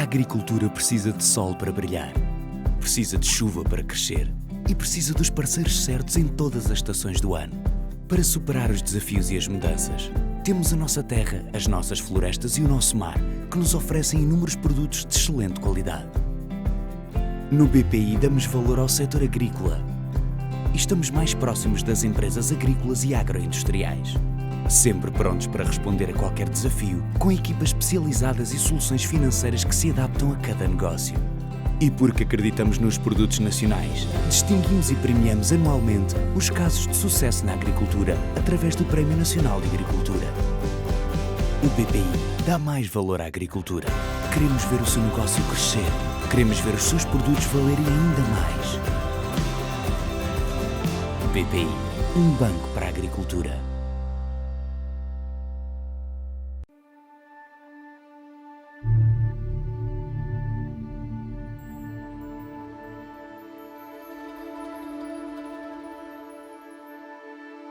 A agricultura precisa de sol para brilhar, precisa de chuva para crescer e precisa dos parceiros certos em todas as estações do ano. Para superar os desafios e as mudanças, temos a nossa terra, as nossas florestas e o nosso mar, que nos oferecem inúmeros produtos de excelente qualidade. No BPI damos valor ao setor agrícola e estamos mais próximos das empresas agrícolas e agroindustriais. Sempre prontos para responder a qualquer desafio, com equipas especializadas e soluções financeiras que se adaptam a cada negócio. E porque acreditamos nos produtos nacionais, distinguimos e premiamos anualmente os casos de sucesso na agricultura através do Prémio Nacional de Agricultura. O BPI dá mais valor à agricultura. Queremos ver o seu negócio crescer. Queremos ver os seus produtos valerem ainda mais. BPI, um banco para a agricultura.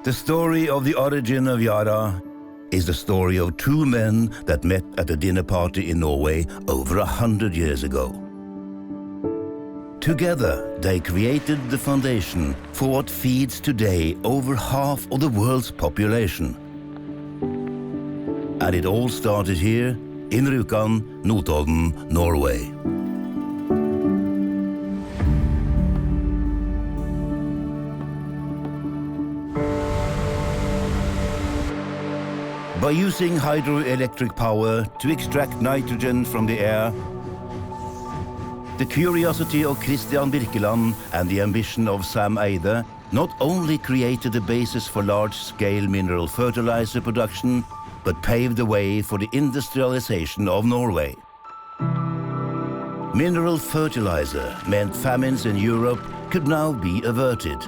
The story of the origin of Yara is the story of two men that met at a dinner party in Norway over 100 years ago. Together, they created the foundation for what feeds today over half of the world's population. And it all started here in Rjukan, Notodden, Norway. By using hydroelectric power to extract nitrogen from the air, the curiosity of Christian Birkeland and the ambition of Sam Eide not only created the basis for large-scale mineral fertilizer production, but paved the way for the industrialization of Norway. Mineral fertilizer meant famines in Europe could now be averted.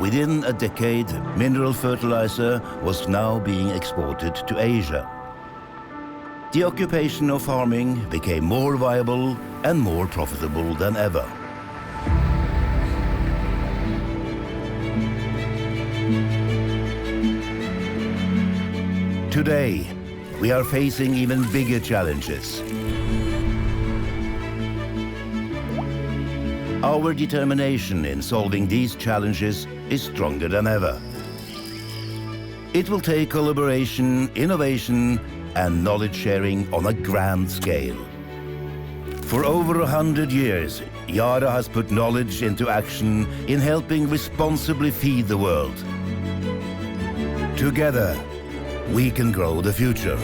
Within a decade, mineral fertilizer was now being exported to Asia. The occupation of farming became more viable and more profitable than ever. Today, we are facing even bigger challenges. Our determination in solving these challenges is stronger than ever. It will take collaboration, innovation, and knowledge sharing on a grand scale. For over 100 years, Yara has put knowledge into action in helping responsibly feed the world. Together, we can grow the future.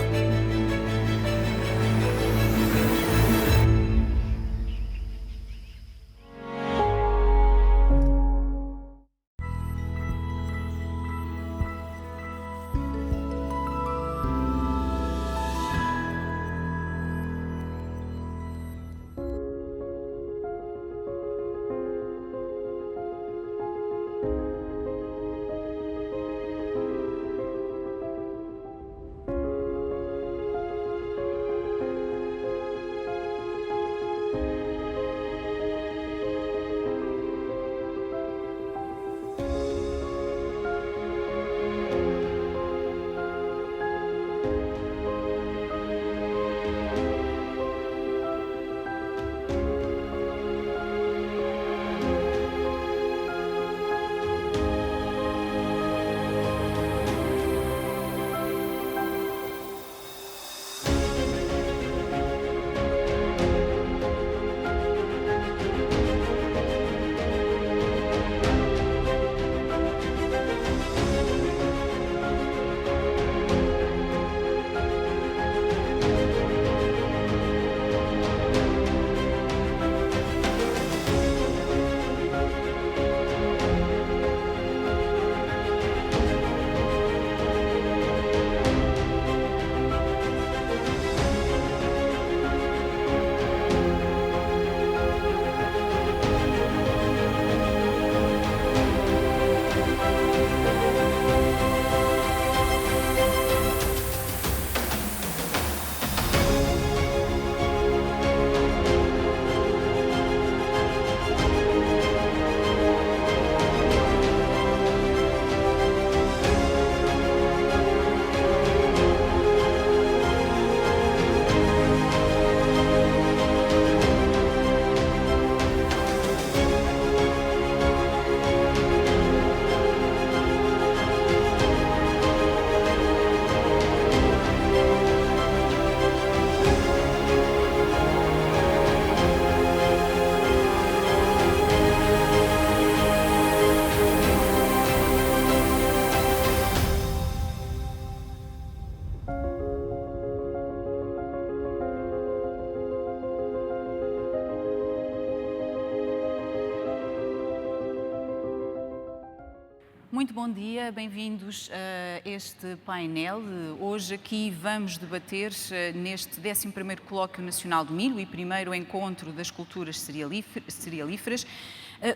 Muito bom dia, bem-vindos a este painel. Hoje aqui vamos debater neste 11º Colóquio Nacional do Milho e primeiro encontro das culturas cerealíferas.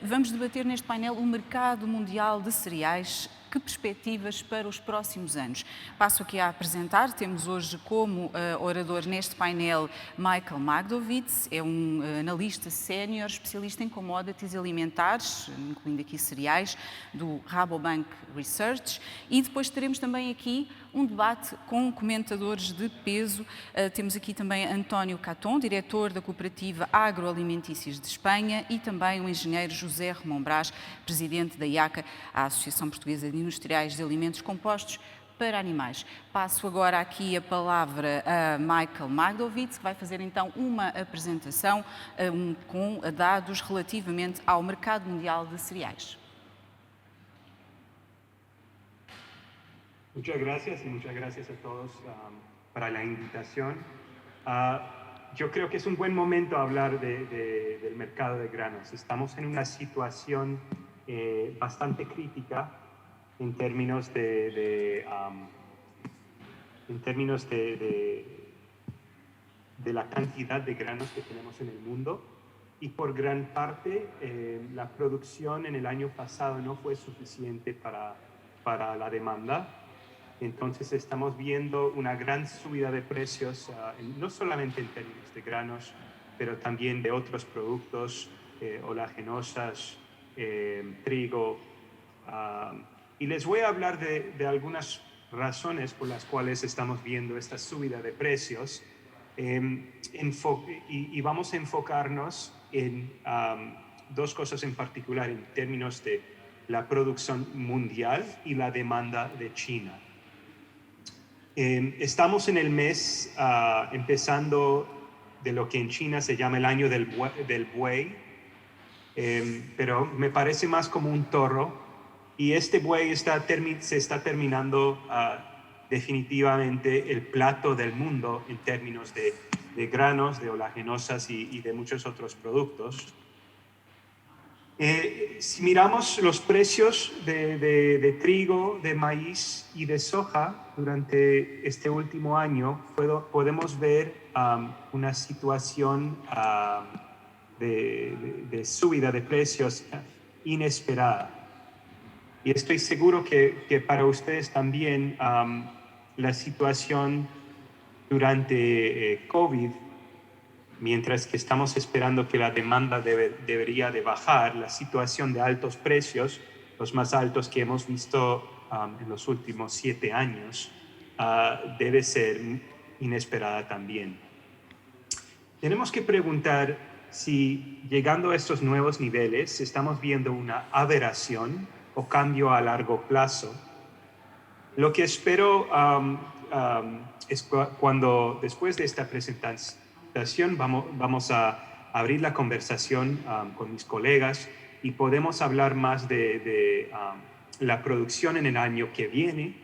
Vamos debater neste painel o mercado mundial de cereais. Que perspectivas para os próximos anos? Passo aqui a apresentar, temos hoje como orador neste painel Michael Magdowitz, é um analista sénior, especialista em commodities alimentares, incluindo aqui cereais, do Rabobank Research. E depois teremos também aqui um debate com comentadores de peso. Temos aqui também António Caton, diretor da Cooperativa Agroalimentícias de Espanha, e também o engenheiro José Romão Brás, presidente da IACA, a Associação Portuguesa de Industriais de Alimentos Compostos para Animais. Passo agora aqui a palavra a Michael Magdowitz, que vai fazer então uma apresentação com dados relativamente ao mercado mundial de cereais. Muchas gracias y muchas gracias a todos para la invitación. Yo creo que es un buen momento hablar del mercado de granos. Estamos en una situación bastante crítica en términos de la cantidad de granos que tenemos en el mundo, y por gran parte la producción en el año pasado no fue suficiente para la demanda. Entonces estamos viendo una gran subida de precios, no solamente en términos de granos, pero también de otros productos, oleaginosas, trigo. Y les voy a hablar de algunas razones por las cuales estamos viendo esta subida de precios, y vamos a enfocarnos en dos cosas en particular en términos de la producción mundial y la demanda de China. Estamos en el mes empezando de lo que en China se llama el año del buey, pero me parece más como un toro, y este buey se está terminando definitivamente el plato del mundo en términos de granos, de oleaginosas y de muchos otros productos. Si miramos los precios de trigo, de maíz y de soja durante este último año, podemos ver una situación de subida de precios inesperada. Y estoy seguro que para ustedes también la situación durante COVID, mientras que estamos esperando que la demanda debería de bajar, la situación de altos precios, los más altos que hemos visto en los últimos 7 años, debe ser inesperada también. Tenemos que preguntar si, llegando a estos nuevos niveles, estamos viendo una aberración o cambio a largo plazo. Lo que espero es cuando, después de esta presentación, vamos a abrir la conversación con mis colegas y podemos hablar más de la producción en el año que viene,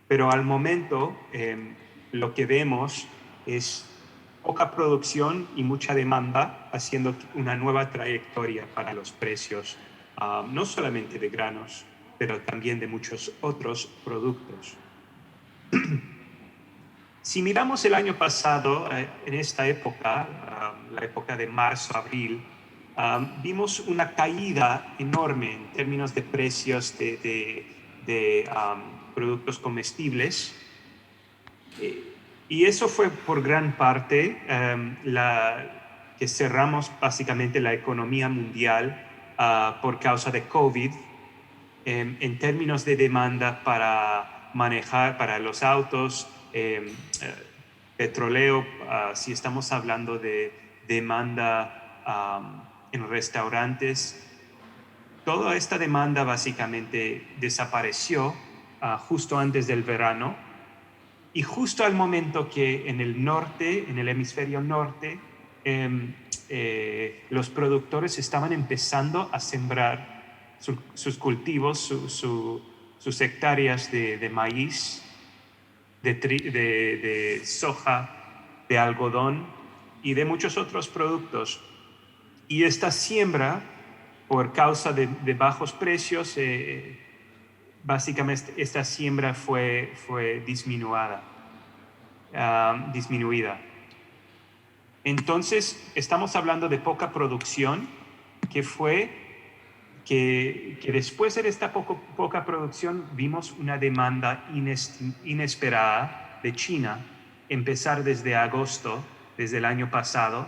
pero al momento lo que vemos es poca producción y mucha demanda, haciendo una nueva trayectoria para los precios, no solamente de granos, pero también de muchos otros productos. Si miramos el año pasado, en esta época, la época de marzo-abril, vimos una caída enorme en términos de precios de productos comestibles. Y eso fue por gran parte que cerramos básicamente la economía mundial por causa de COVID, en términos de demanda para manejar, para los autos, petróleo, si estamos hablando de demanda en restaurantes. Toda esta demanda básicamente desapareció justo antes del verano, y justo al momento que en el norte, en el hemisferio norte, los productores estaban empezando a sembrar sus cultivos, sus hectáreas de maíz, de soja, de algodón y de muchos otros productos. Y esta siembra, por causa de bajos precios, básicamente esta siembra fue disminuida. Entonces, estamos hablando de poca producción, que después de esta poca producción vimos una demanda inesperada de China, empezar desde agosto, desde el año pasado,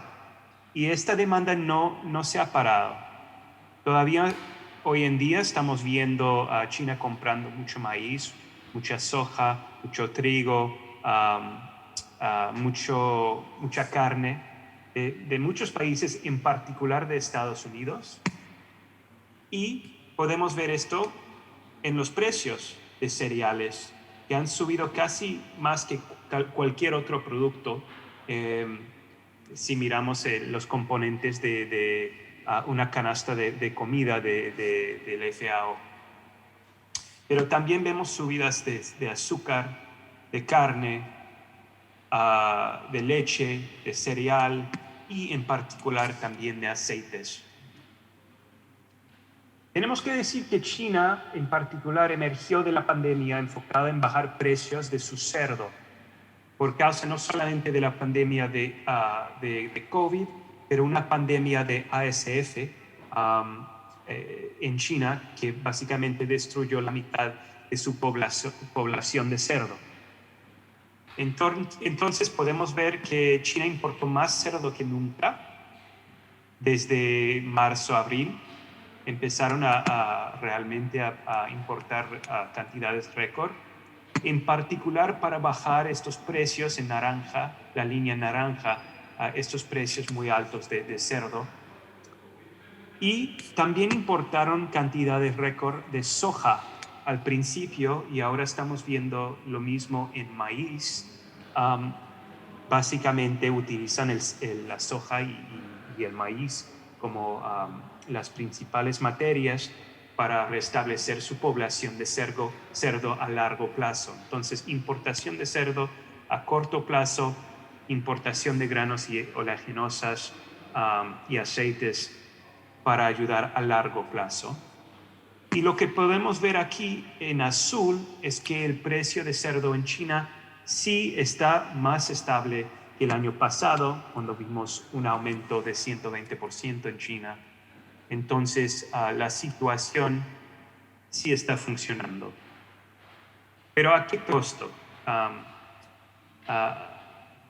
y esta demanda no se ha parado. Todavía hoy en día estamos viendo a China comprando mucho maíz, mucha soja, mucho trigo, mucha carne de muchos países, en particular de Estados Unidos. Y podemos ver esto en los precios de cereales, que han subido casi más que cualquier otro producto, si miramos los componentes de una canasta de comida del FAO. Pero también vemos subidas de azúcar, de carne, de leche, de cereal y en particular también de aceites. Tenemos que decir que China en particular emergió de la pandemia enfocada en bajar precios de su cerdo, por causa no solamente de la pandemia de COVID, pero una pandemia de ASF en China, que básicamente destruyó la mitad de su población de cerdo. Entonces podemos ver que China importó más cerdo que nunca. Desde marzo a abril empezaron realmente a importar cantidades récord, en particular para bajar estos precios en naranja, la línea naranja, estos precios muy altos de cerdo. Y también importaron cantidades récord de soja al principio, y ahora estamos viendo lo mismo en maíz. Básicamente utilizan la soja y el maíz como las principales materias para restablecer su población de cerdo a largo plazo. Entonces, importación de cerdo a corto plazo, importación de granos y oleaginosas y aceites para ayudar a largo plazo. Y lo que podemos ver aquí en azul es que el precio de cerdo en China sí está más estable que el año pasado, cuando vimos un aumento de 120% en China. Entonces, la situación sí está funcionando. Pero ¿a qué costo?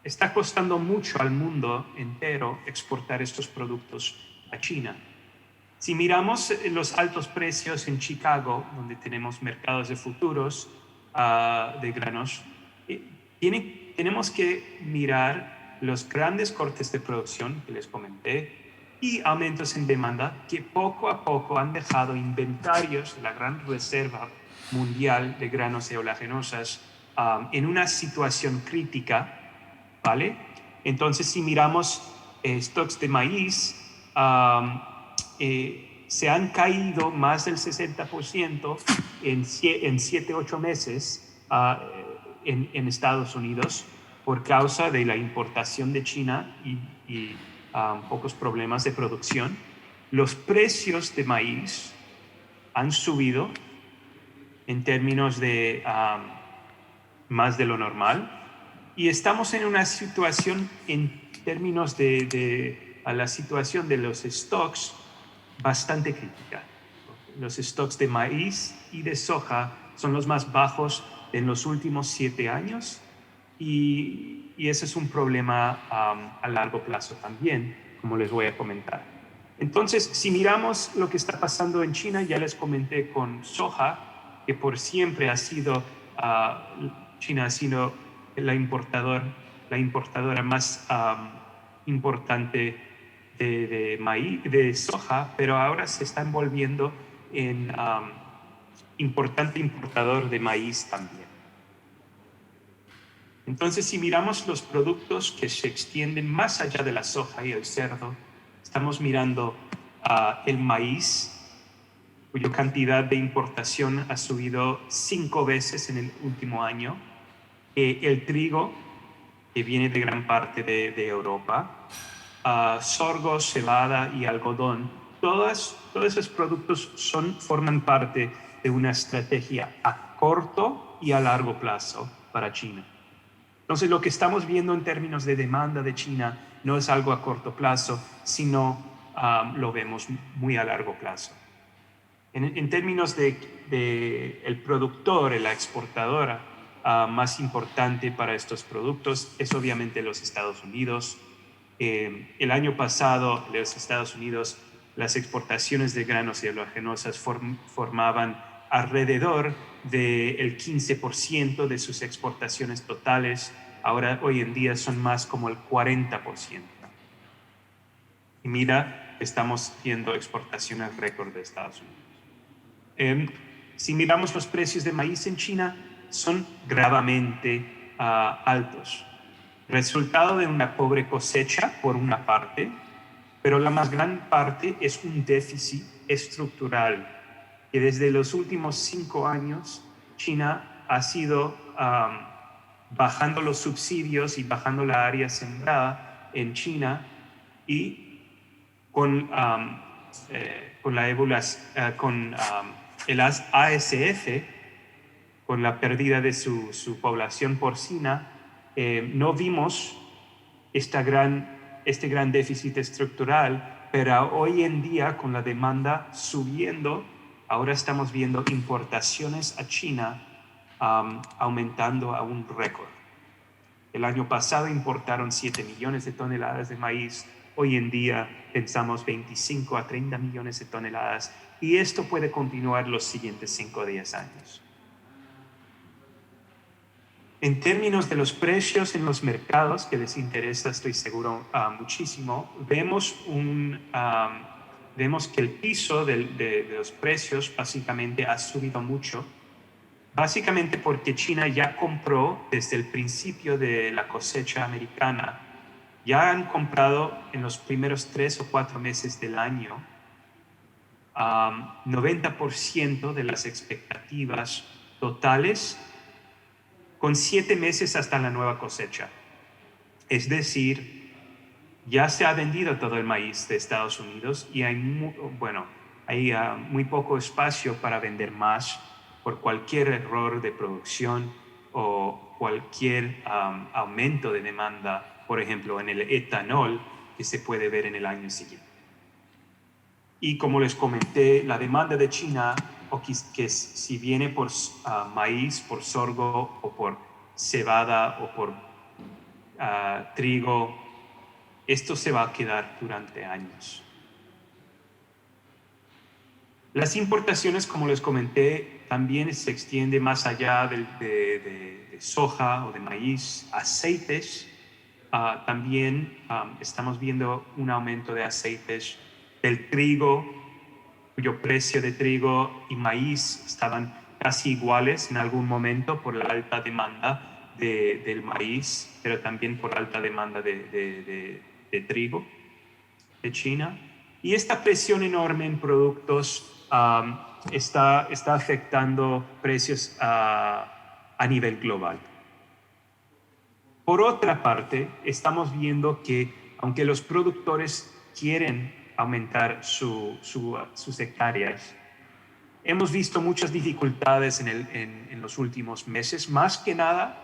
Está costando mucho al mundo entero exportar estos productos a China. Si miramos los altos precios en Chicago, donde tenemos mercados de futuros de granos, tenemos que mirar los grandes cortes de producción que les comenté y aumentos en demanda que poco a poco han dejado inventarios de la gran reserva mundial de granos y oleaginosas en una situación crítica, ¿vale? Entonces, si miramos stocks de maíz, se han caído más del 60% en 7-8 meses en Estados Unidos por causa de la importación de China y pocos problemas de producción. Los precios de maíz han subido en términos de más de lo normal, y estamos en una situación en términos de la situación de los stocks bastante crítica. Los stocks de maíz y de soja son los más bajos en los últimos 7 años, y ese es un problema a largo plazo también, como les voy a comentar. Entonces, si miramos lo que está pasando en China, ya les comenté con soja, que por siempre ha sido, China ha sido la importadora más importante de maíz, de soja, pero ahora se está envolviendo en importante importador de maíz también. Entonces, si miramos los productos que se extienden más allá de la soja y el cerdo, estamos mirando el maíz, cuya cantidad de importación ha subido 5 veces en el último año, el trigo, que viene de gran parte de Europa, sorgo, cebada y algodón. Todos esos productos forman parte de una estrategia a corto y a largo plazo para China. Entonces, lo que estamos viendo en términos de demanda de China no es algo a corto plazo, sino lo vemos muy a largo plazo. En términos de el productor, la exportadora más importante para estos productos es obviamente los Estados Unidos. El año pasado, en los Estados Unidos, las exportaciones de granos y oleaginosas formaban alrededor del 15% de sus exportaciones totales. Ahora, hoy en día, son más como el 40%. Y mira, estamos viendo exportaciones récord de Estados Unidos. Si miramos los precios de maíz en China, son gravemente altos. Resultado de una pobre cosecha, por una parte, pero la más gran parte es un déficit estructural que desde los últimos 5 años China ha sido bajando los subsidios y bajando la área sembrada en China, y con el ASF, con la pérdida de su población porcina, no vimos este gran déficit estructural, pero hoy en día, con la demanda subiendo, ahora estamos viendo importaciones a China aumentando a un récord. El año pasado importaron 7 millones de toneladas de maíz. Hoy en día pensamos 25 a 30 millones de toneladas, y esto puede continuar los siguientes 5 o 10 años. En términos de los precios en los mercados, que les interesa, estoy seguro, muchísimo, vemos que el piso de los precios básicamente ha subido mucho, básicamente porque China ya compró desde el principio de la cosecha americana. Ya han comprado en los primeros 3 o 4 meses del año 90% de las expectativas totales, con 7 meses hasta la nueva cosecha. Es decir, ya se ha vendido todo el maíz de Estados Unidos y hay muy poco espacio para vender más por cualquier error de producción o cualquier aumento de demanda, por ejemplo, en el etanol, que se puede ver en el año siguiente. Y como les comenté, la demanda de China, que si viene por maíz, por sorgo o por cebada o por trigo, esto se va a quedar durante años. Las importaciones, como les comenté, también se extiende más allá de soja o de maíz, aceites. También estamos viendo un aumento de aceites, del trigo, cuyo precio de trigo y maíz estaban casi iguales en algún momento por la alta demanda del maíz, pero también por alta demanda de trigo de China. Y esta presión enorme en productos está afectando precios a nivel global. Por otra parte, estamos viendo que aunque los productores quieren aumentar sus hectáreas, hemos visto muchas dificultades en los últimos meses, más que nada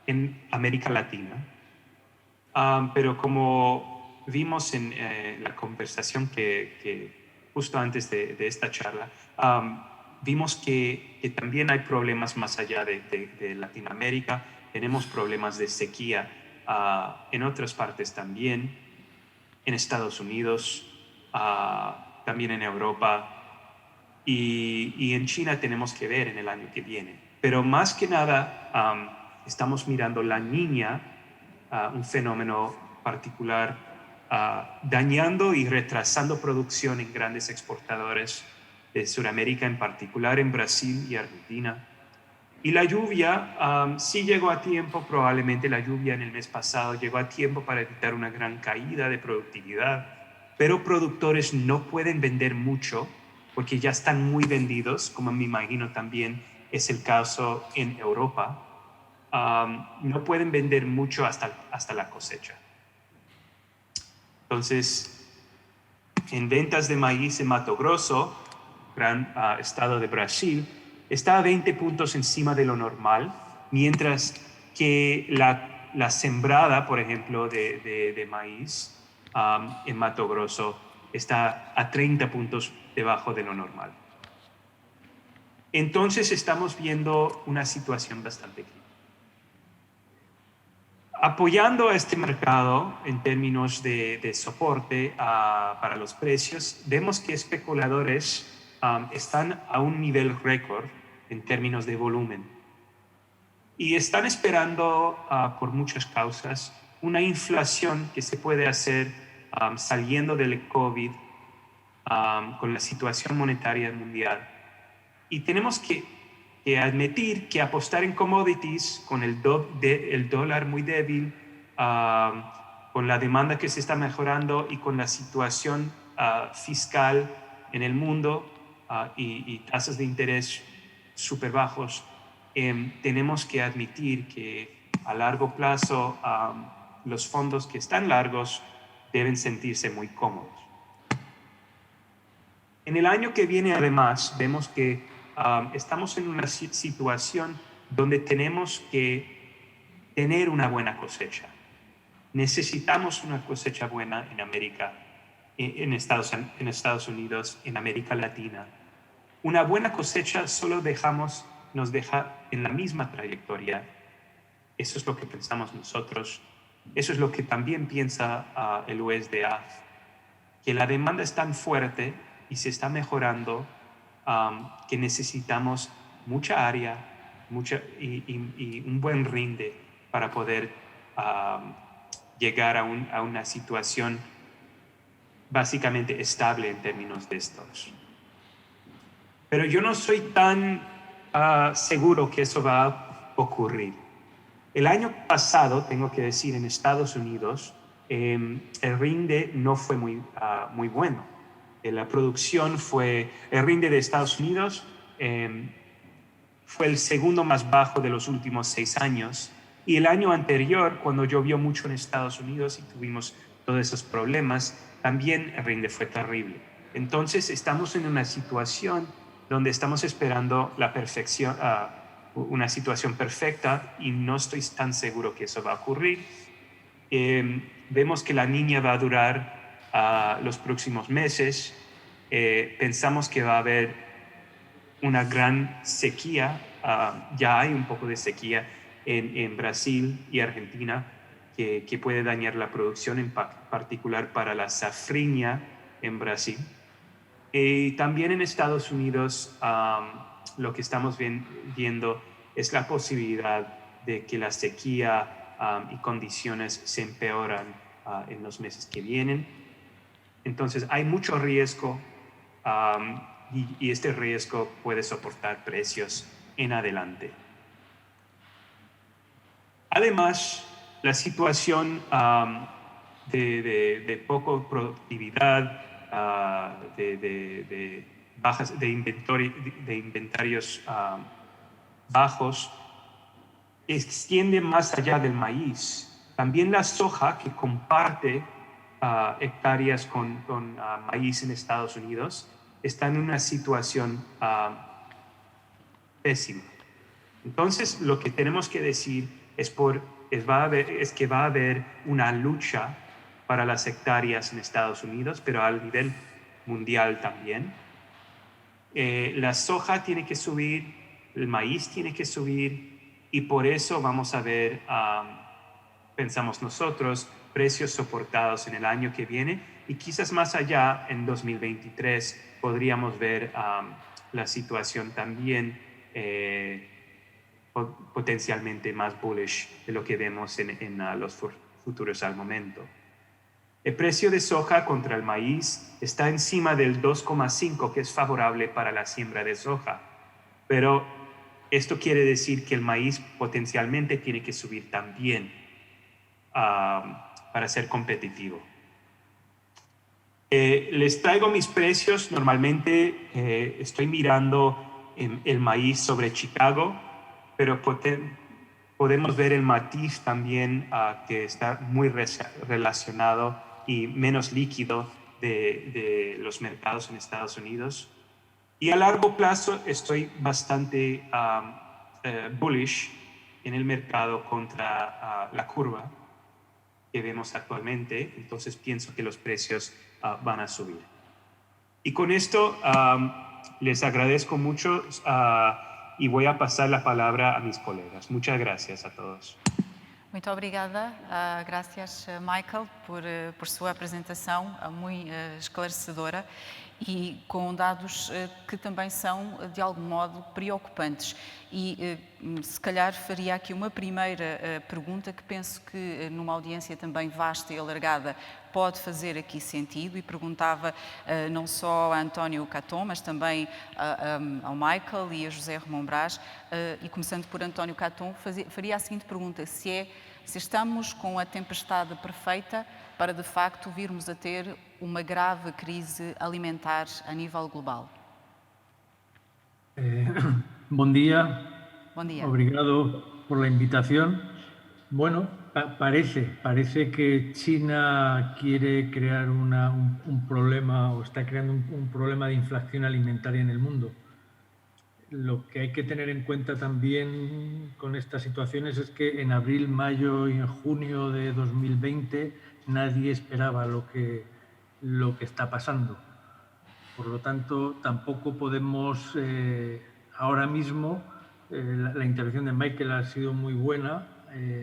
en América Latina. Pero como vimos en la conversación que justo antes de esta charla, vimos que también hay problemas más allá de Latinoamérica. Tenemos problemas de sequía en otras partes también, en Estados Unidos, también en Europa, y en China tenemos que ver en el año que viene. Pero más que nada estamos mirando la Niña, un fenómeno particular, dañando y retrasando producción en grandes exportadores de Sudamérica, en particular en Brasil y Argentina. Y la lluvia sí llegó a tiempo, probablemente la lluvia en el mes pasado llegó a tiempo para evitar una gran caída de productividad, pero productores no pueden vender mucho porque ya están muy vendidos, como me imagino también es el caso en Europa. No pueden vender mucho hasta la cosecha. Entonces, en ventas de maíz en Mato Grosso, gran estado de Brasil, está a 20 puntos encima de lo normal, mientras que la sembrada, por ejemplo, de maíz en Mato Grosso está a 30 puntos debajo de lo normal. Entonces estamos viendo una situación bastante crítica. Apoyando a este mercado en términos de soporte para los precios, vemos que especuladores están a un nivel récord en términos de volumen y están esperando, por muchas causas, una inflación que se puede hacer saliendo del COVID con la situación monetaria mundial. Y tenemos que admitir que apostar en commodities con el dólar muy débil, con la demanda que se está mejorando y con la situación fiscal en el mundo y tasas de interés súper bajos, tenemos que admitir que a largo plazo los fondos que están largos deben sentirse muy cómodos. En el año que viene, además, vemos que estamos en una situación donde tenemos que tener una buena cosecha. Necesitamos una cosecha buena en América, en Estados Unidos, en América Latina. Una buena cosecha solo nos deja en la misma trayectoria. Eso es lo que pensamos nosotros. Eso es lo que también piensa el USDA, que la demanda es tan fuerte y se está mejorando que necesitamos mucha área y un buen rinde para poder llegar a una situación básicamente estable en términos de estos. Pero yo no soy tan seguro que eso va a ocurrir. El año pasado, tengo que decir, en Estados Unidos, el rinde no fue muy bueno. La producción el rinde de Estados Unidos fue el segundo más bajo de los últimos 6 años. Y el año anterior, cuando llovió mucho en Estados Unidos y tuvimos todos esos problemas, también el rinde fue terrible. Entonces estamos en una situación donde estamos esperando la perfección, una situación perfecta, y no estoy tan seguro que eso va a ocurrir. Vemos que la Niña va a durar los próximos meses. Pensamos que va a haber una gran sequía. Ya hay un poco de sequía en Brasil y Argentina que puede dañar la producción, en particular para la safrinha en Brasil. Y también en Estados Unidos lo que estamos viendo es la posibilidad de que la sequía y condiciones se empeoran en los meses que vienen. Entonces hay mucho riesgo y este riesgo puede soportar precios en adelante. Además, la situación de poca productividad, de bajas de inventarios bajos, extiende más allá del maíz. También la soja, que comparte hectáreas con maíz en Estados Unidos, está en una situación pésima. Entonces, lo que tenemos que decir es que va a haber una lucha para las hectáreas en Estados Unidos, pero a nivel mundial también. La soja tiene que subir, el maíz tiene que subir, y por eso vamos a ver, pensamos nosotros, precios soportados en el año que viene, y quizás más allá, en 2023, podríamos ver la situación también potencialmente más bullish de lo que vemos en los futuros al momento. El precio de soja contra el maíz está encima del 2,5, que es favorable para la siembra de soja, pero esto quiere decir que el maíz potencialmente tiene que subir también para ser competitivo. Les traigo mis precios. Normalmente estoy mirando el maíz sobre Chicago, pero podemos ver el matiz también que está muy relacionado y menos líquido de los mercados en Estados Unidos. Y a largo plazo estoy bastante bullish en el mercado contra la curva que vemos actualmente. Entonces pienso que los precios van a subir. Y con esto les agradezco mucho y voy a pasar la palabra a mis colegas. Muchas gracias a todos. Muito obrigada, graças Michael por sua apresentação muito esclarecedora e com dados que também são de algum modo preocupantes. E se calhar faria aqui uma primeira pergunta que penso que numa audiência também vasta e alargada pode fazer aqui sentido, e perguntava não só a António Catton, mas também ao Michael e a José Romão Brás, e começando por António Catton, faria a seguinte pergunta: se estamos com a tempestade perfeita para de facto virmos a ter uma grave crise alimentar a nível global. Buen día. Bom dia. Obrigado por la invitación. Bueno, parece que China quiere crear un problema o está creando un problema de inflación alimentaria en el mundo. Lo que hay que tener en cuenta también con estas situaciones es que en abril, mayo y en junio de 2020 nadie esperaba lo que está pasando. Por lo tanto, tampoco podemos ahora mismo, la intervención de Michael ha sido muy buena,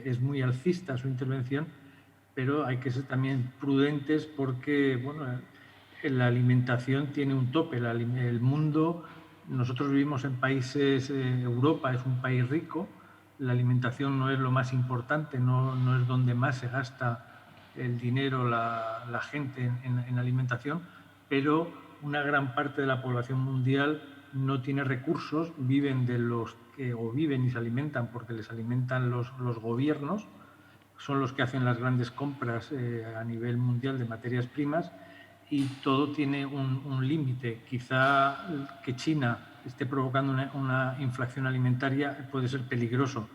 es muy alcista su intervención, pero hay que ser también prudentes porque bueno, la alimentación tiene un tope. El mundo, nosotros vivimos en países, Europa es un país rico, la alimentación no es lo más importante, no es donde más se gasta el dinero, la gente en alimentación, pero una gran parte de la población mundial no tiene recursos, viven y se alimentan porque les alimentan los gobiernos, son los que hacen las grandes compras a nivel mundial de materias primas, y todo tiene un límite. Quizá que China esté provocando una inflación alimentaria puede ser peligroso,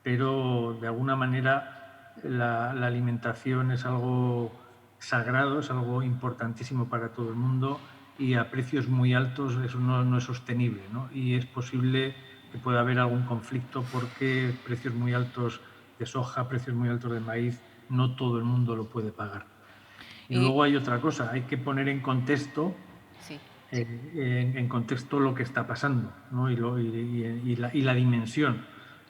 pero de alguna manera la alimentación es algo sagrado, es algo importantísimo para todo el mundo, y a precios muy altos eso no es sostenible, ¿no? Y es posible que pueda haber algún conflicto porque precios muy altos de soja, precios muy altos de maíz, no todo el mundo lo puede pagar. Y luego hay otra cosa, hay que poner en contexto, Sí. en contexto lo que está pasando, ¿no? y la dimensión.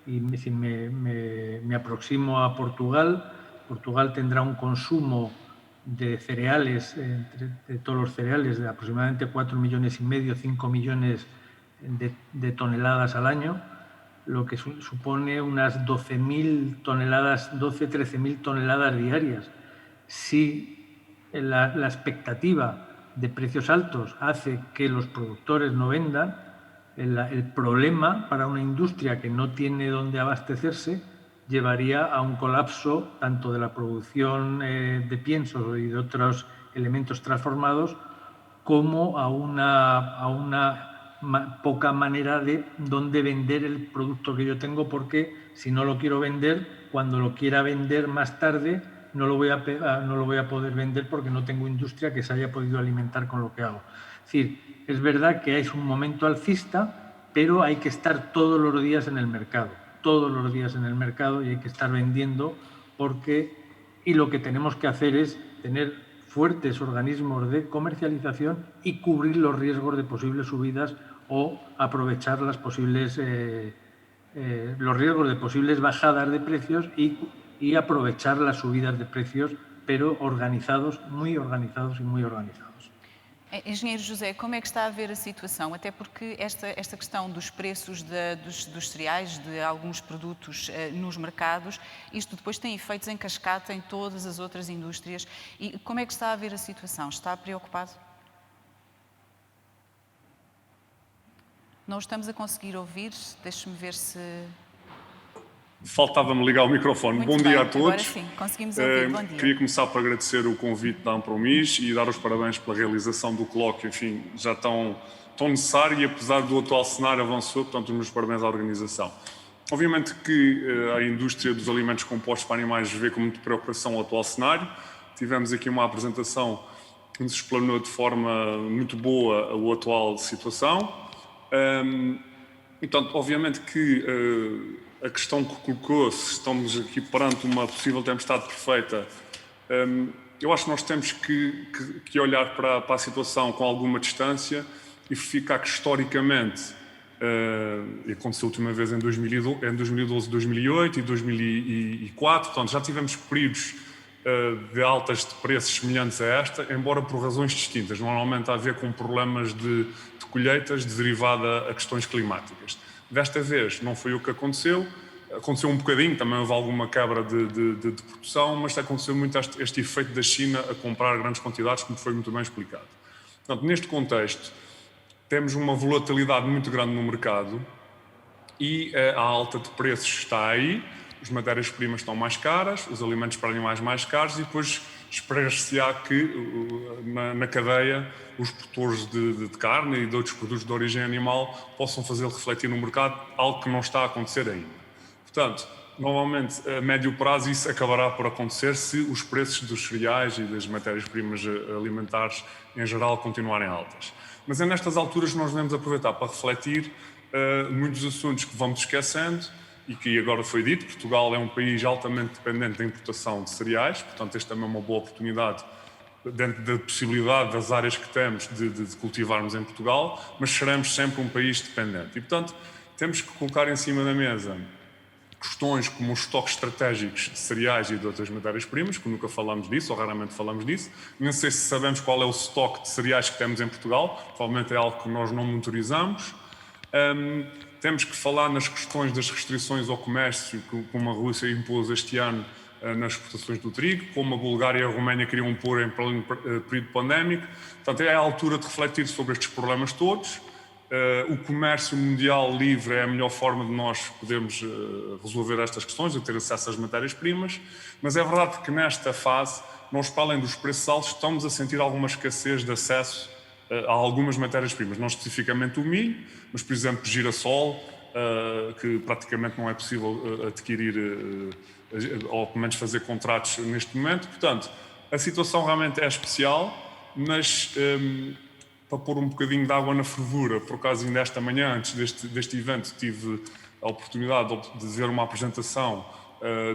Y si me aproximo a Portugal, Portugal tendrá un consumo de cereales, de todos los cereales, de aproximadamente 4,5 millones, 5 millones de toneladas al año, lo que supone unas 12.000 toneladas, 13.000 toneladas diarias. Si la expectativa de precios altos hace que los productores no vendan, el problema para una industria que no tiene dónde abastecerse llevaría a un colapso tanto de la producción de piensos y de otros elementos transformados, como a una poca manera de dónde vender el producto que yo tengo, porque si no lo quiero vender, cuando lo quiera vender más tarde, no lo voy a poder vender porque no tengo industria que se haya podido alimentar con lo que hago. Es decir, es verdad que es un momento alcista, pero hay que estar todos los días en el mercado, y hay que estar vendiendo y lo que tenemos que hacer es tener fuertes organismos de comercialización y cubrir los riesgos de posibles subidas o aprovechar los riesgos de posibles bajadas de precios y aprovechar las subidas de precios, pero muy organizados. Engenheiro José, como é que está a ver a situação? Até porque esta questão dos preços dos cereais, de alguns produtos nos mercados, isto depois tem efeitos em cascata em todas as outras indústrias. E como é que está a ver a situação? Está preocupado? Não estamos a conseguir ouvir. Deixe-me ver se... Faltava-me ligar o microfone. Muito Bom bem, dia a todos. agora sim, conseguimos ouvir. Bom dia. Queria começar por agradecer o convite da Ampromis e dar os parabéns pela realização do colóquio, enfim, já tão necessário, e apesar do atual cenário avançou, portanto, os meus parabéns à organização. Obviamente que a indústria dos alimentos compostos para animais vê com muita preocupação o atual cenário. Tivemos aqui uma apresentação nos explanou de forma muito boa a atual situação. Então, obviamente que a questão que colocou, se estamos aqui perante uma possível tempestade perfeita, eu acho que nós temos que olhar para a situação com alguma distância e verificar que historicamente, e aconteceu a última vez em 2012, 2008 e 2004, portanto já tivemos períodos de altas de preços semelhantes a esta, embora por razões distintas, normalmente a ver com problemas de colheitas derivada a questões climáticas. Desta vez não foi o que aconteceu um bocadinho, também houve alguma quebra de produção, mas aconteceu muito este efeito da China a comprar grandes quantidades, como foi muito bem explicado. Portanto, neste contexto, temos uma volatilidade muito grande no mercado e a alta de preços está aí, as matérias-primas estão mais caras, os alimentos para animais mais caros e depois espera-se-á que na cadeia os produtores de carne e de outros produtos de origem animal possam fazer refletir no mercado, algo que não está a acontecer ainda. Portanto, normalmente a médio prazo isso acabará por acontecer se os preços dos cereais e das matérias-primas alimentares em geral continuarem altas. Mas é nestas alturas que nós devemos aproveitar para refletir muitos assuntos que vamos esquecendo e que agora foi dito. Portugal é um país altamente dependente da importação de cereais, portanto esta também é uma boa oportunidade dentro da possibilidade das áreas que temos de cultivarmos em Portugal, mas seremos sempre um país dependente. E portanto temos que colocar em cima da mesa questões como os estoques estratégicos de cereais e de outras matérias-primas, que nunca falamos disso, ou raramente falamos disso. Não sei se sabemos qual é o estoque de cereais que temos em Portugal, provavelmente é algo que nós não monitorizamos. Temos que falar nas questões das restrições ao comércio que como a Rússia impôs este ano nas exportações do trigo, como a Bulgária e a Roménia queriam pôr em período pandémico. Portanto, é a altura de refletir sobre estes problemas todos. O comércio mundial livre é a melhor forma de nós podermos resolver estas questões, de ter acesso às matérias-primas, mas é verdade que nesta fase, nós, para além dos preços altos, estamos a sentir alguma escassez de acesso a algumas matérias-primas, não especificamente o milho, mas, por exemplo, girassol, que praticamente não é possível adquirir, ou pelo menos fazer contratos neste momento. Portanto, a situação realmente é especial, mas para pôr um bocadinho de água na fervura, por acaso ainda esta manhã, antes deste evento, tive a oportunidade de ver uma apresentação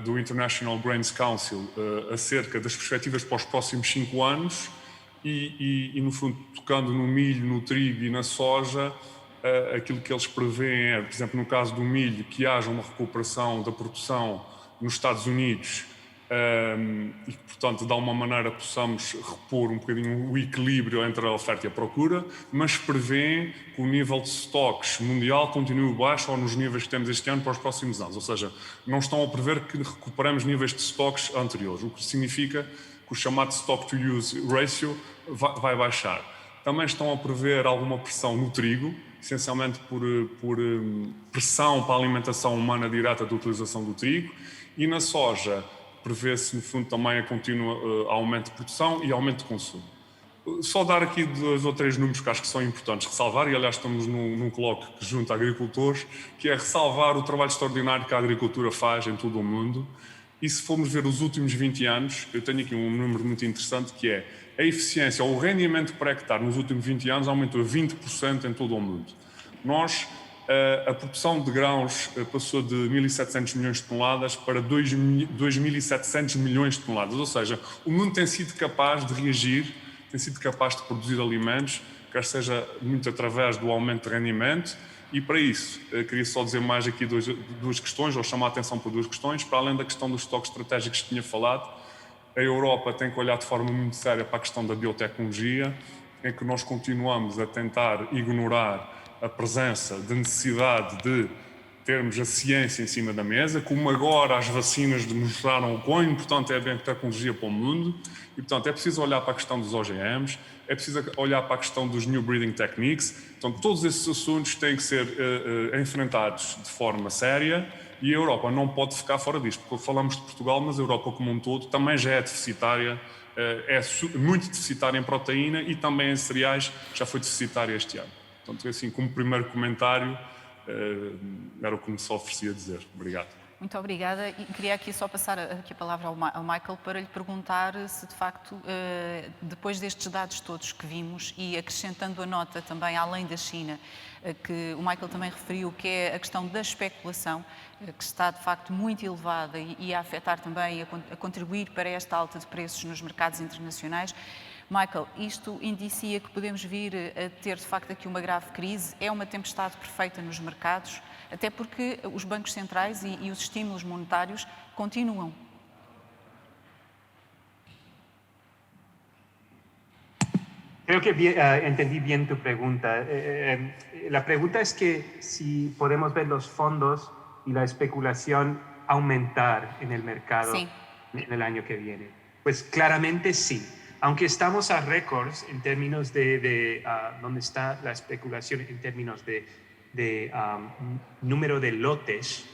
do International Grains Council acerca das perspectivas para os próximos 5 anos e, no fundo, tocando no milho, no trigo e na soja, aquilo que eles prevêem é, por exemplo, no caso do milho, que haja uma recuperação da produção nos Estados Unidos e que, portanto, de alguma maneira possamos repor um bocadinho o equilíbrio entre a oferta e a procura, mas prevêem que o nível de estoques mundial continue baixo ou nos níveis que temos este ano para os próximos anos. Ou seja, não estão a prever que recuperemos níveis de estoques anteriores, o que significa que o chamado stock-to-use ratio vai baixar. Também estão a prever alguma pressão no trigo, essencialmente por pressão para a alimentação humana direta da utilização do trigo, e na soja prevê-se, no fundo, também a contínuo aumento de produção e aumento de consumo. Só dar aqui 2 ou 3 números que acho que são importantes ressalvar, e aliás estamos num colóquio que junta agricultores, que é ressalvar o trabalho extraordinário que a agricultura faz em todo o mundo. E se formos ver os últimos 20 anos, eu tenho aqui um número muito interessante, que é a eficiência ou o rendimento por hectare nos últimos 20 anos aumentou 20% em todo o mundo. Nós, a produção de grãos passou de 1.700 milhões de toneladas para 2.700 milhões de toneladas, ou seja, o mundo tem sido capaz de reagir, tem sido capaz de produzir alimentos, quer seja muito através do aumento de rendimento, e para isso, queria só dizer mais aqui 2 questões, ou chamar a atenção por 2 questões, para além da questão dos estoques estratégicos que tinha falado. A Europa tem que olhar de forma muito séria para a questão da biotecnologia, em que nós continuamos a tentar ignorar a presença da necessidade de termos a ciência em cima da mesa, como agora as vacinas demonstraram o quão importante é a biotecnologia para o mundo, e portanto é preciso olhar para a questão dos OGMs, é preciso olhar para a questão dos New Breeding Techniques. Então todos esses assuntos têm que ser enfrentados de forma séria, e a Europa não pode ficar fora disto, porque falamos de Portugal, mas a Europa como um todo também já é deficitária, é muito deficitária em proteína e também em cereais, já foi deficitária este ano. Portanto, assim, como primeiro comentário, era o que me só oferecia dizer. Obrigado. Muito obrigada. E queria aqui só passar aqui a palavra ao Michael para lhe perguntar se, de facto, depois destes dados todos que vimos e acrescentando a nota também, além da China, que o Michael também referiu, que é a questão da especulação, que está, de facto, muito elevada e a afetar também, a contribuir para esta alta de preços nos mercados internacionais. Michael, isto indicia que podemos vir a ter, de facto, aqui uma grave crise? É uma tempestade perfeita nos mercados? Até porque os bancos centrais e os estímulos monetários continuam. Creo que entendí bien tu pregunta. La pregunta es que si podemos ver los fondos y la especulación aumentar en el mercado Sí. en el año que viene. Pues claramente sí. Aunque estamos a récords en términos de dónde está la especulación en términos de número de lotes,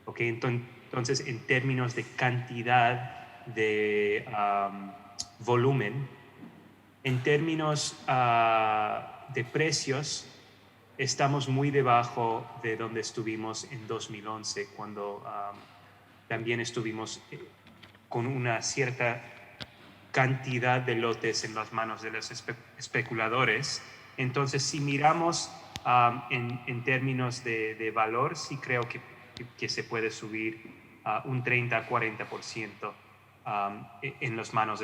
¿okay? Entonces en términos de cantidad de volumen, en términos de precios, estamos muy debajo de donde estuvimos en 2011, cuando también estuvimos con una cierta cantidad de lotes en las manos de los especuladores. Entonces, si miramos en términos de valor, sí creo que se puede subir un 30-40% en las manos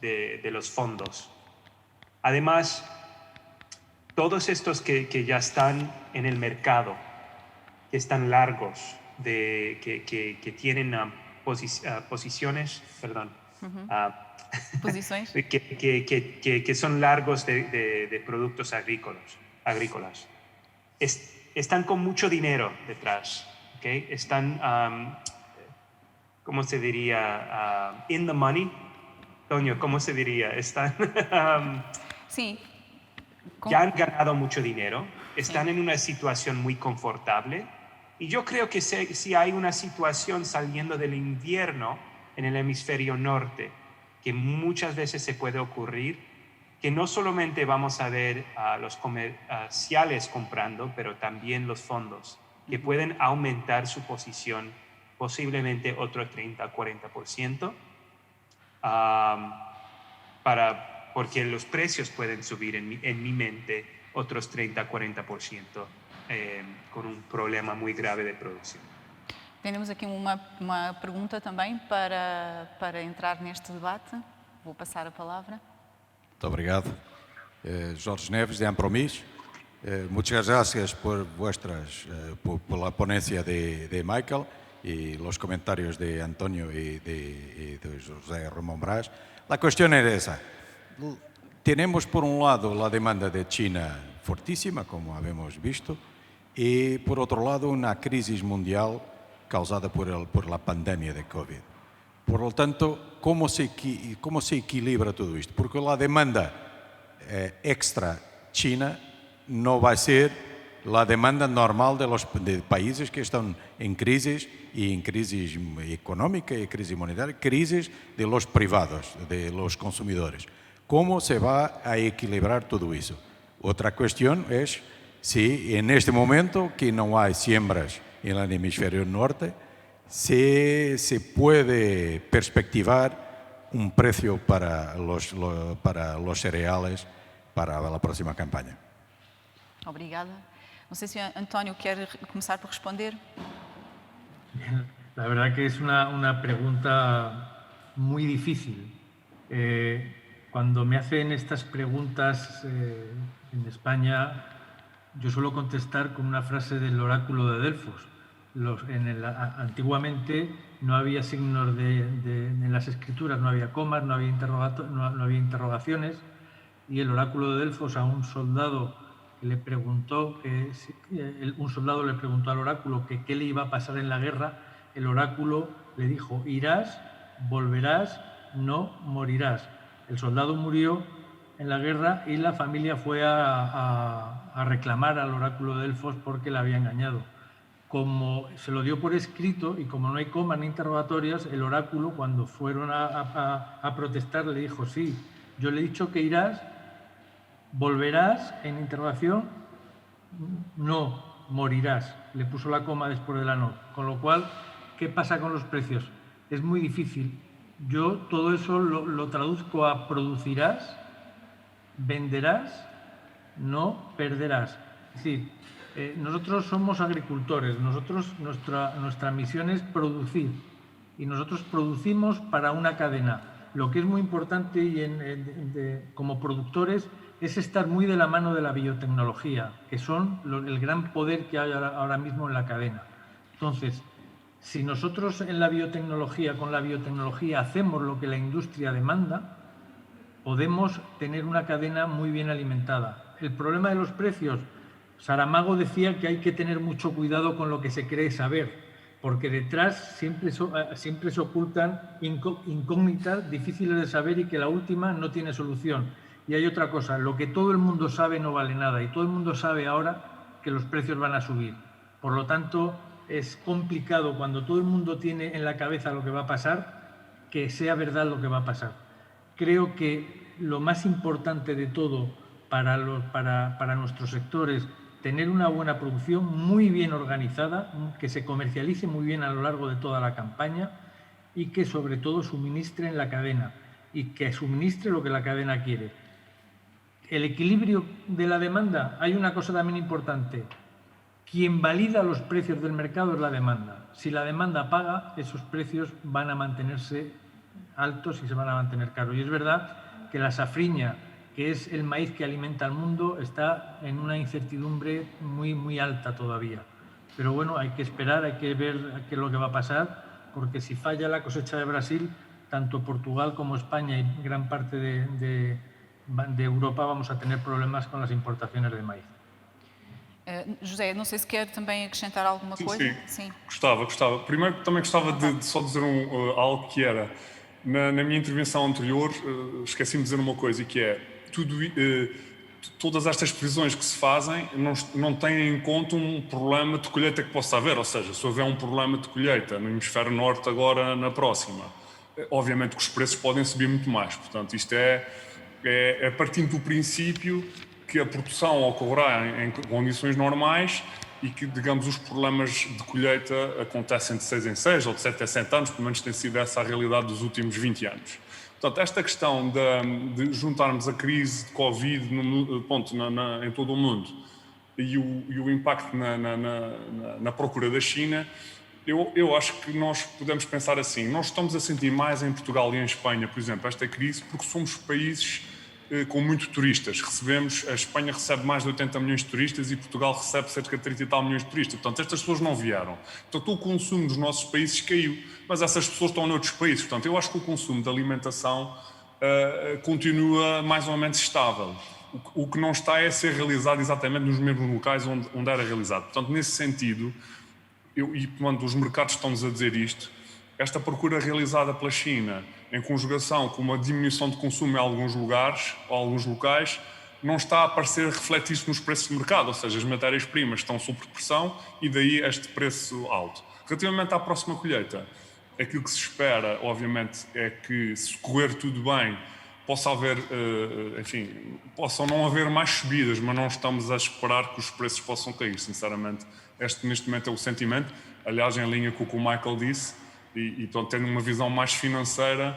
de los fondos. Además, todos estos que ya están en el mercado, que están largos, que tienen posiciones, perdón, Posições? que son largos de productos agrícolas. Están con mucho dinero detrás, ¿okay? Están, ¿cómo se diría? In the money. Toño, ¿cómo se diría? Están... Sí. ya han ganado mucho dinero, están en una situación muy confortable, y yo creo que si hay una situación saliendo del invierno en el hemisferio norte, que muchas veces se puede ocurrir, que no solamente vamos a ver a los comerciales comprando, pero también los fondos, que pueden aumentar su posición posiblemente otro 30-40%, porque los precios pueden subir en mi mente otros 30-40% con un problema muy grave de producción. Temos aqui uma pergunta também para entrar neste debate. Vou passar a palavra. Muito obrigado. Jorge Neves, de Ampromis. Muchas gracias por la ponencia de Michael y los comentarios de Antonio y de José Ramón Brás. La cuestión es esa. Tenemos por un lado la demanda de China fortísima, como habemos visto, y por otro lado una crisis mundial causada por la pandemia de COVID. Por lo tanto, ¿cómo se equilibra todo esto? Porque la demanda extra china no va a ser la demanda normal de países que están en crisis, y en crisis económica y crisis monetaria, crisis de los privados, de los consumidores. ¿Cómo se va a equilibrar todo eso? Otra cuestión es si en este momento que no hay siembras en el hemisferio norte, se puede perspectivar un precio para los cereales para la próxima campaña. Obrigada. Não sei se António quer começar por responder. La verdad que es una pregunta muy difícil. Cuando me hacen estas preguntas en España, yo suelo contestar con una frase del oráculo de Delfos. Antiguamente no había signos en las escrituras, no había comas, no había interrogaciones, y el oráculo de Delfos a un soldado le preguntó al oráculo que qué le iba a pasar en la guerra. El oráculo le dijo: irás, volverás, no morirás. El soldado murió en la guerra y la familia fue a reclamar al oráculo de Delfos porque la había engañado. Como se lo dio por escrito y como no hay comas ni interrogatorios, el oráculo, cuando fueron a protestar, le dijo: sí, yo le he dicho que irás, volverás, en interrogación, no morirás. le puso la coma después de la no. Con lo cual, ¿qué pasa con los precios? Es muy difícil. Yo todo eso lo traduzco a producirás, venderás, no perderás. Es decir, nosotros somos agricultores, nuestra misión es producir y nosotros producimos para una cadena. Lo que es muy importante como productores es estar muy de la mano de la biotecnología, que son el gran poder que hay ahora mismo en la cadena. Entonces, si nosotros con la biotecnología hacemos lo que la industria demanda, podemos tener una cadena muy bien alimentada. El problema de los precios, Saramago decía que hay que tener mucho cuidado con lo que se cree saber, porque detrás siempre se ocultan incógnitas difíciles de saber y que la última no tiene solución. Y hay otra cosa, lo que todo el mundo sabe no vale nada y todo el mundo sabe ahora que los precios van a subir. Por lo tanto, es complicado cuando todo el mundo tiene en la cabeza lo que va a pasar, que sea verdad lo que va a pasar. Creo que lo más importante de todo para nuestros sectores, tener una buena producción muy bien organizada, que se comercialice muy bien a lo largo de toda la campaña y que sobre todo suministre en la cadena y que suministre lo que la cadena quiere. El equilibrio de la demanda, hay una cosa también importante. Quien valida los precios del mercado es la demanda. Si la demanda paga, esos precios van a mantenerse altos y se van a mantener caros. Y es verdad que la safriña, que es el maíz que alimenta al mundo, está en una incertidumbre muy, muy alta todavía. Pero bueno, hay que esperar, hay que ver qué es lo que va a pasar, porque si falla la cosecha de Brasil, tanto Portugal como España y gran parte de Europa vamos a tener problemas con las importaciones de maíz. José, não sei se quer também acrescentar alguma coisa. Sim. Gostava. Primeiro também gostava de só dizer algo que era, na minha intervenção anterior, esqueci-me de dizer uma coisa, que é, todas estas previsões que se fazem não têm em conta um problema de colheita que possa haver, ou seja, se houver um problema de colheita no hemisfério norte agora na próxima, obviamente que os preços podem subir muito mais. Portanto, isto é partindo do princípio que a produção ocorrerá em condições normais e que, digamos, os problemas de colheita acontecem de 6 em 6 ou de 7 em 7 anos, pelo menos tem sido essa a realidade dos últimos 20 anos. Portanto, esta questão de juntarmos a crise de Covid em todo o mundo e o impacto na procura da China, eu acho que nós podemos pensar assim, nós estamos a sentir mais em Portugal e em Espanha, por exemplo, esta crise, porque somos países com muitos turistas. A Espanha recebe mais de 80 milhões de turistas e Portugal recebe cerca de 30 e tal milhões de turistas. Portanto, estas pessoas não vieram. Portanto, o consumo dos nossos países caiu, mas essas pessoas estão noutros países. Portanto, eu acho que o consumo de alimentação continua mais ou menos estável. O que não está é a ser realizado exatamente nos mesmos locais onde era realizado. Portanto, nesse sentido, quando os mercados estão-nos a dizer isto, esta procura realizada pela China, em conjugação com uma diminuição de consumo em alguns lugares ou alguns locais, não está a parecer refletir-se nos preços de mercado, ou seja, as matérias-primas estão sob pressão e daí este preço alto. Relativamente à próxima colheita, aquilo que se espera, obviamente, é que, se correr tudo bem, possam não haver mais subidas, mas não estamos a esperar que os preços possam cair, sinceramente. Neste momento é o sentimento, aliás, em linha com o que o Michael disse, e tendo uma visão mais financeira,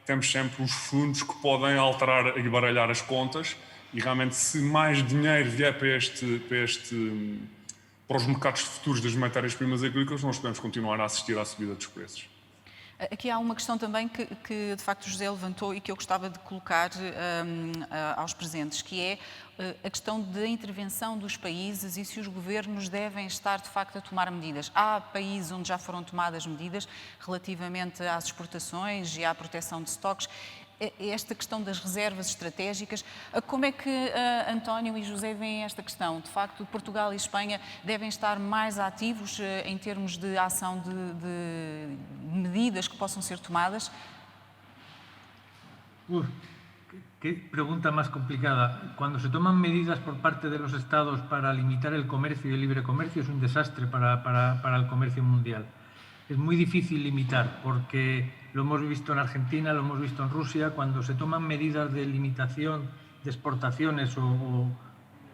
temos sempre os fundos que podem alterar e baralhar as contas e realmente se mais dinheiro vier para os mercados futuros das matérias-primas agrícolas, nós podemos continuar a assistir à subida dos preços. Aqui há uma questão também que de facto o José levantou e que eu gostava de colocar aos presentes, que é a questão da intervenção dos países e se os governos devem estar de facto a tomar medidas. Há países onde já foram tomadas medidas relativamente às exportações e à proteção de estoques. Esta questão das reservas estratégicas, como é que António e José veem esta questão? De facto, Portugal e Espanha devem estar mais ativos em termos de ação de medidas que possam ser tomadas? Qué pregunta más complicada. Cuando se toman medidas por parte de los Estados para limitar el comercio y el libre comercio es un desastre para el comercio mundial. Es muy difícil limitar porque lo hemos visto en Argentina, lo hemos visto en Rusia, cuando se toman medidas de limitación de exportaciones o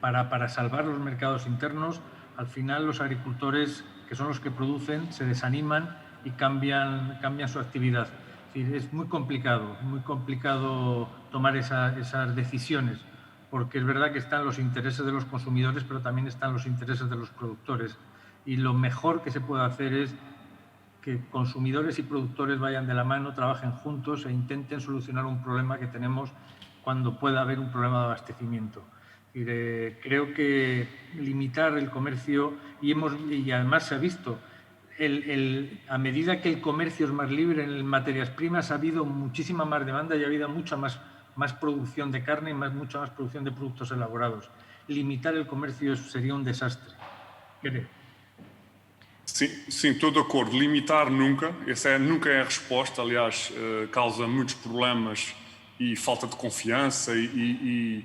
para salvar los mercados internos, al final los agricultores, que son los que producen, se desaniman y cambian su actividad. Es muy complicado tomar esas decisiones, porque es verdad que están los intereses de los consumidores, pero también están los intereses de los productores. Y lo mejor que se puede hacer es que consumidores y productores vayan de la mano, trabajen juntos e intenten solucionar un problema que tenemos cuando pueda haber un problema de abastecimiento. Creo que limitar el comercio, y además se ha visto, a medida que el comercio es más libre en materias primas, ha habido muchísima más demanda y ha habido mucha más producción de carne y mucha más producción de productos elaborados. Limitar el comercio sería un desastre, creo. Sim, estou de acordo. Limitar nunca, nunca é a resposta. Aliás, causa muitos problemas e falta de confiança e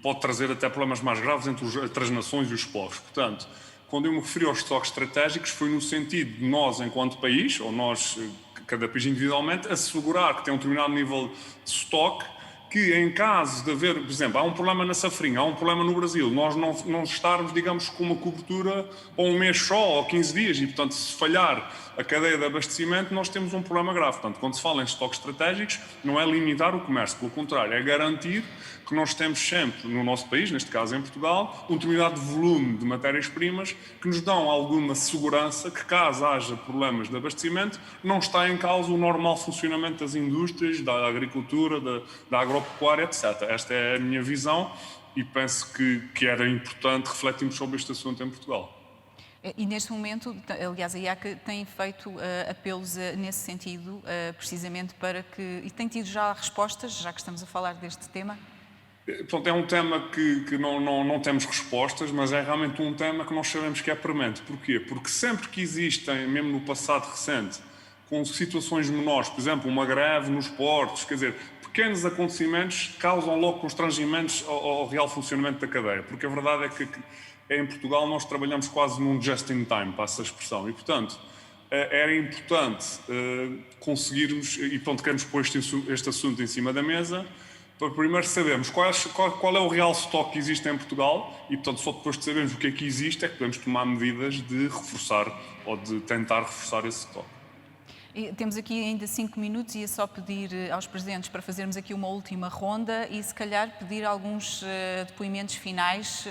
pode trazer até problemas mais graves entre as nações e os povos. Portanto, quando eu me referi aos estoques estratégicos, foi no sentido de nós, enquanto país, ou nós, cada país individualmente, assegurar que tem um determinado nível de estoque, que em caso de haver, por exemplo, há um problema na safrinha, há um problema no Brasil, nós não estarmos, digamos, com uma cobertura para um mês só ou 15 dias e, portanto, se falhar a cadeia de abastecimento, nós temos um problema grave. Portanto, quando se fala em estoques estratégicos, não é limitar o comércio, pelo contrário, é garantir que nós temos sempre, no nosso país, neste caso em Portugal, um determinado volume de matérias-primas que nos dão alguma segurança que, caso haja problemas de abastecimento, não está em causa o normal funcionamento das indústrias, da agricultura, da agropecuária, etc. Esta é a minha visão e penso que era importante refletirmos sobre este assunto em Portugal. E neste momento, aliás, a IAC tem feito apelos nesse sentido, precisamente para que... E tem tido já respostas, já que estamos a falar deste tema? Portanto, é um tema que não temos respostas, mas é realmente um tema que nós sabemos que é premente. Porquê? Porque sempre que existem, mesmo no passado recente, com situações menores, por exemplo, uma greve nos portos, quer dizer, pequenos acontecimentos causam logo constrangimentos ao real funcionamento da cadeia. Porque a verdade é que em Portugal nós trabalhamos quase num just-in-time, passa a expressão, e portanto era importante conseguirmos, e portanto queremos pôr este assunto em cima da mesa, para primeiro sabermos qual é o real stock que existe em Portugal e portanto só depois de sabermos o que é que existe é que podemos tomar medidas de reforçar ou de tentar reforçar esse stock. E temos aqui ainda 5 minutos e ia só pedir aos presidentes para fazermos aqui uma última ronda e se calhar pedir alguns depoimentos finais.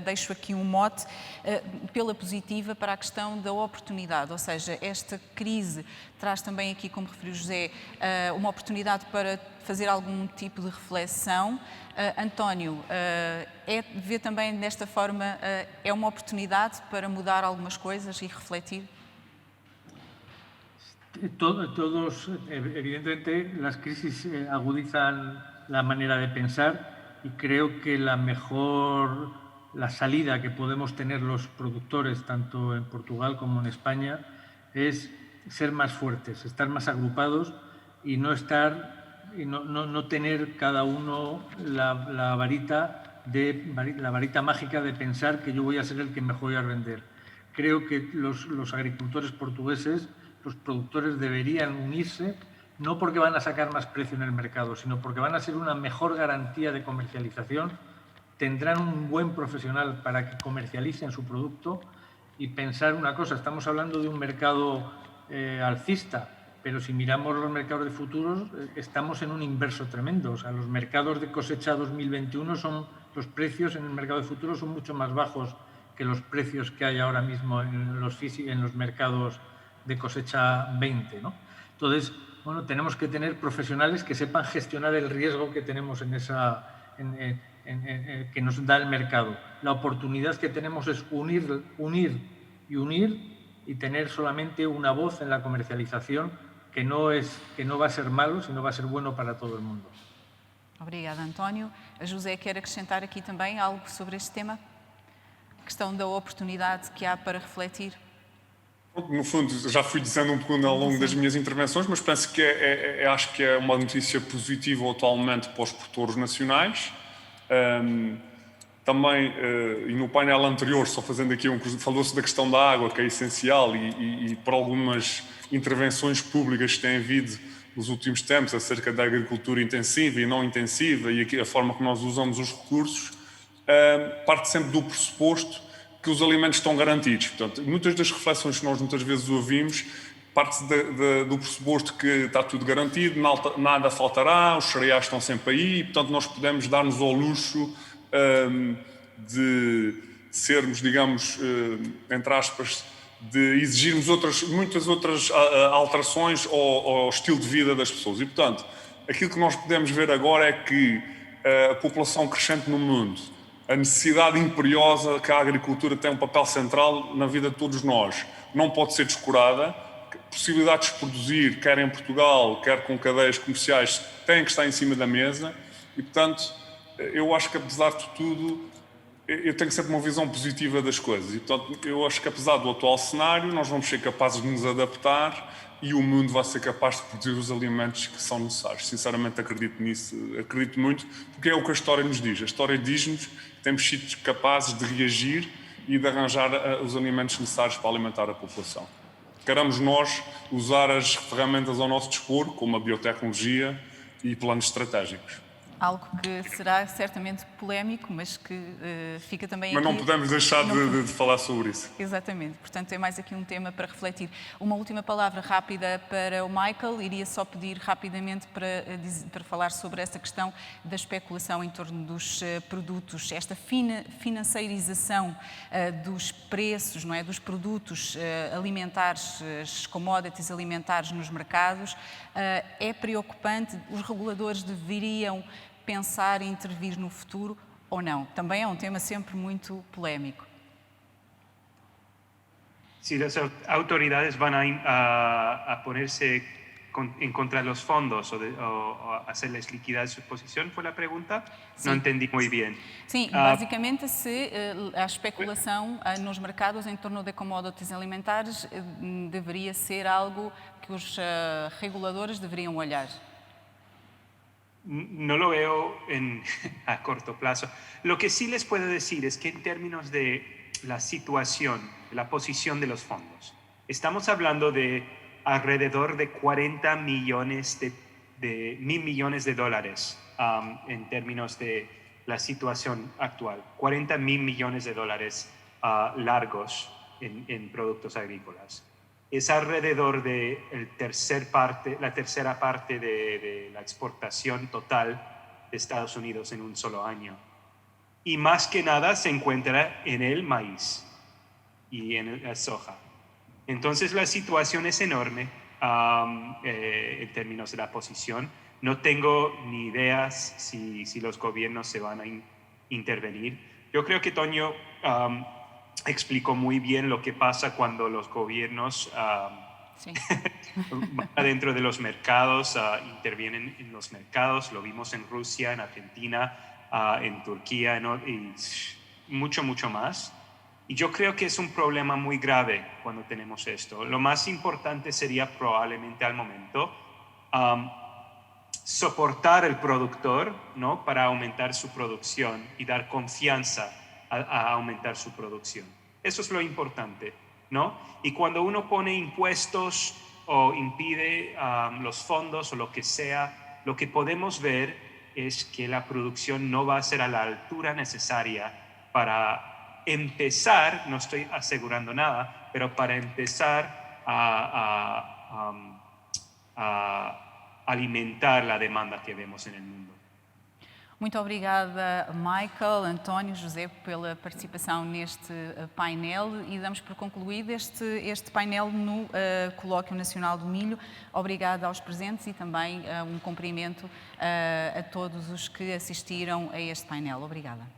Deixo aqui um mote pela positiva para a questão da oportunidade, ou seja, esta crise traz também aqui, como referiu José, uma oportunidade para fazer algum tipo de reflexão. António, vê também desta forma, é uma oportunidade para mudar algumas coisas e refletir? Todos, evidentemente, las crisis agudizan la manera de pensar y creo que la salida que podemos tener los productores, tanto en Portugal como en España, es ser más fuertes, estar más agrupados y no tener cada uno la varita mágica de pensar que yo voy a ser el que mejor voy a vender. Creo que los agricultores portugueses, los productores deberían unirse, no porque van a sacar más precio en el mercado, sino porque van a ser una mejor garantía de comercialización, tendrán un buen profesional para que comercialicen su producto y pensar una cosa, estamos hablando de un mercado alcista, pero si miramos los mercados de futuros, estamos en un inverso tremendo. O sea, los mercados de cosecha 2021 los precios en el mercado de futuros son mucho más bajos que los precios que hay ahora mismo en los mercados de cosecha 20, ¿no? Entonces, bueno, tenemos que tener profesionales que sepan gestionar el riesgo que tenemos que nos da el mercado. La oportunidad que tenemos es unir y tener solamente una voz en la comercialización que no va a ser malo, sino va a ser bueno para todo el mundo. Obrigada, António. A José quer acrescentar aqui também algo sobre este tema? A questão da oportunidade que há para refletir. No fundo, já fui dizendo um pouco ao longo das minhas intervenções, mas penso que acho que é uma notícia positiva atualmente para os produtores nacionais. Também, e no painel anterior, só fazendo aqui falou-se da questão da água, que é essencial, e por algumas intervenções públicas que têm havido nos últimos tempos acerca da agricultura intensiva e não intensiva e a forma que nós usamos os recursos, parte sempre do pressuposto que os alimentos estão garantidos. Portanto, muitas das reflexões que nós muitas vezes ouvimos parte do pressuposto que está tudo garantido, nada faltará, os cereais estão sempre aí, e, portanto, nós podemos dar-nos ao luxo de sermos, digamos, entre aspas, de exigirmos muitas outras alterações ao estilo de vida das pessoas. E, portanto, aquilo que nós podemos ver agora é que a população crescente no mundo, a necessidade imperiosa que a agricultura tem um papel central na vida de todos nós, não pode ser descurada. Possibilidades de produzir, quer em Portugal, quer com cadeias comerciais, têm que estar em cima da mesa e, portanto, eu acho que, apesar de tudo, eu tenho sempre uma visão positiva das coisas e, portanto, eu acho que, apesar do atual cenário, nós vamos ser capazes de nos adaptar e o mundo vai ser capaz de produzir os alimentos que são necessários. Sinceramente, acredito nisso, acredito muito, porque é o que a história nos diz. A história diz-nos que temos sido capazes de reagir e de arranjar os alimentos necessários para alimentar a população. Queremos nós usar as ferramentas ao nosso dispor, como a biotecnologia e planos estratégicos. Algo que será certamente polémico, mas que fica também Mas aqui... não podemos deixar de falar sobre isso. Exatamente. Portanto, é mais aqui um tema para refletir. Uma última palavra rápida para o Michael. Iria só pedir rapidamente para falar sobre essa questão da especulação em torno dos produtos, esta financeirização dos preços, não é? Dos produtos alimentares, as commodities alimentares nos mercados. É preocupante? Os reguladores deveriam pensar em intervir no futuro ou não? Também é um tema sempre muito polémico. Si las autoridades van a ponerse en contra de los fondos o hacerles liquidar su posición, ¿fue la pregunta? Sim. No entendí muy bien. Sim, basicamente se a especulação nos mercados em torno de commodities alimentares deveria ser algo que os reguladores deveriam olhar. No lo veo a corto plazo. Lo que sí les puedo decir es que en términos de la situación, la posición de los fondos, estamos hablando de alrededor de 40 millones de mil millones de dólares en términos de la situación actual. 40 mil millones de dólares largos en productos agrícolas. Es alrededor de la tercera parte de la exportación total de Estados Unidos en un solo año. Y más que nada se encuentra en el maíz y en la soja. Entonces la situación es enorme en términos de la posición. No tengo ni ideas si los gobiernos se van a intervenir. Yo creo que Toño explicó muy bien lo que pasa cuando los gobiernos Sí. dentro de los mercados, intervienen en los mercados. Lo vimos en Rusia, en Argentina, en Turquía y mucho más. Y yo creo que es un problema muy grave cuando tenemos esto. Lo más importante sería probablemente al momento soportar el productor, ¿no? Para aumentar su producción y dar confianza a aumentar su producción. Eso es lo importante, ¿no? Y cuando uno pone impuestos o impide los fondos o lo que sea, lo que podemos ver es que la producción no va a ser a la altura necesaria para empezar, no estoy asegurando nada, pero para empezar a alimentar la demanda que vemos en el mundo. Muito obrigada, Michael, António, José, pela participação neste painel e damos por concluído este painel no Colóquio Nacional do Milho. Obrigada aos presentes e também um cumprimento a todos os que assistiram a este painel. Obrigada.